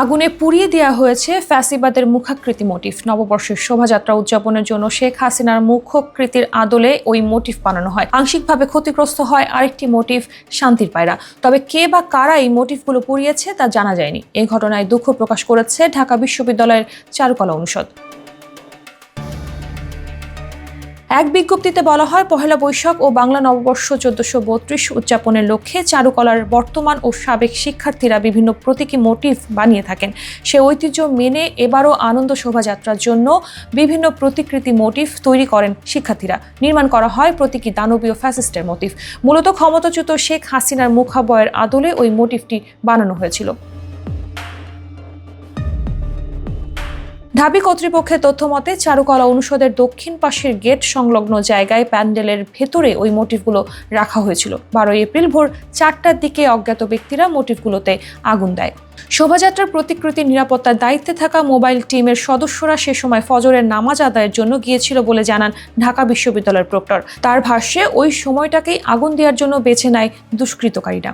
আগুনে পুড়িয়ে দেওয়া হয়েছে ফ্যাসিবাদের মুখাকৃতি মোটিফ। নববর্ষের শোভাযাত্রা উদযাপনের জন্য শেখ হাসিনার মুখাকৃতির আদলে ওই মোটিফ বানানো হয়। আংশিকভাবে ক্ষতিগ্রস্ত হয় আরেকটি মোটিফ, শান্তির পায়রা। তবে কে বা কারা এই মোটিফগুলো পুড়িয়েছে তা জানা যায়নি। এই ঘটনায় দুঃখ প্রকাশ করেছে ঢাকা বিশ্ববিদ্যালয়ের চারুকলা অনুষদ। এক বিজ্ঞপ্তিতে বলা হয়, পহেলা বৈশাখ ও বাংলা নববর্ষ 1432 উদযাপনের লক্ষ্যে চারুকলার বর্তমান ও সাবেক শিক্ষার্থীরা বিভিন্ন প্রতীকী মোটিফ বানিয়ে থাকেন। সে ঐতিহ্য মেনে এবারও আনন্দ শোভাযাত্রার জন্য বিভিন্ন প্রতিকৃতি মোটিফ তৈরি করেন শিক্ষার্থীরা। নির্মাণ করা হয় প্রতীকী দানবীয় ফ্যাসিস্টের মোটিফ। মূলত ক্ষমতাচ্যুত শেখ হাসিনার মুখাবয়ের আদলে ওই মোটিফটি বানানো হয়েছিল। ঢাবি কর্তৃপক্ষের তথ্য মতে, চারুকলা অনুষদের দক্ষিণ পাশের গেট সংলগ্ন জায়গায় প্যান্ডেলের ভেতরে ওই মোটিফগুলো রাখা হয়েছিল। 12 এপ্রিল ভোর 4টার দিকে অজ্ঞাত ব্যক্তিরা মোটিফগুলোতে আগুন দেয়। শোভাযাত্রার প্রতিকৃতির নিরাপত্তার দায়িত্বে থাকা মোবাইল টিমের সদস্যরা সে সময় ফজরের নামাজ আদায়ের জন্য গিয়েছিল বলে জানান ঢাকা বিশ্ববিদ্যালয়ের প্রক্টর। তার ভাষ্যে ওই সময়টাকেই আগুন দেওয়ার জন্য বেছে নেয় দুষ্কৃতকারীরা।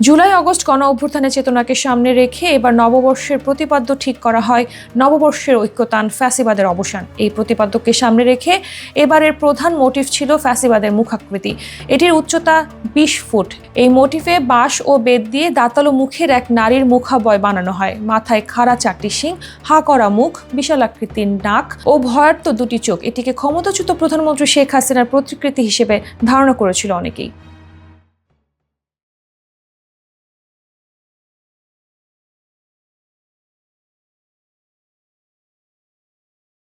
জুলাই আগস্ট গণ অভ্যুত্থানের চেতনাকে সামনে রেখে এবার নববর্ষের প্রতিপাদ্য ঠিক করা হয় নববর্ষের ঐক্যতান, ফ্যাসিবাদের অবসান। এই প্রতিপাদ্যকে সামনে রেখে এবারের প্রধান মোটিফ ছিল ফ্যাসিবাদের মুখাকৃতি। এটির উচ্চতা 20 ফুট। এই মোটিফে বাঁশ ও বেত দিয়ে দাঁতালো মুখের এক নারীর মুখাবয় বানানো হয়। মাথায় খাড়া 4টি শিং, হা করা মুখ, বিশালাকৃতির নাক ও ভয়ার্ত 2টি চোখ। এটিকে ক্ষমতাচ্যুত প্রধানমন্ত্রী শেখ হাসিনার প্রতিকৃতি হিসেবে ধারণা করেছিল অনেকেই।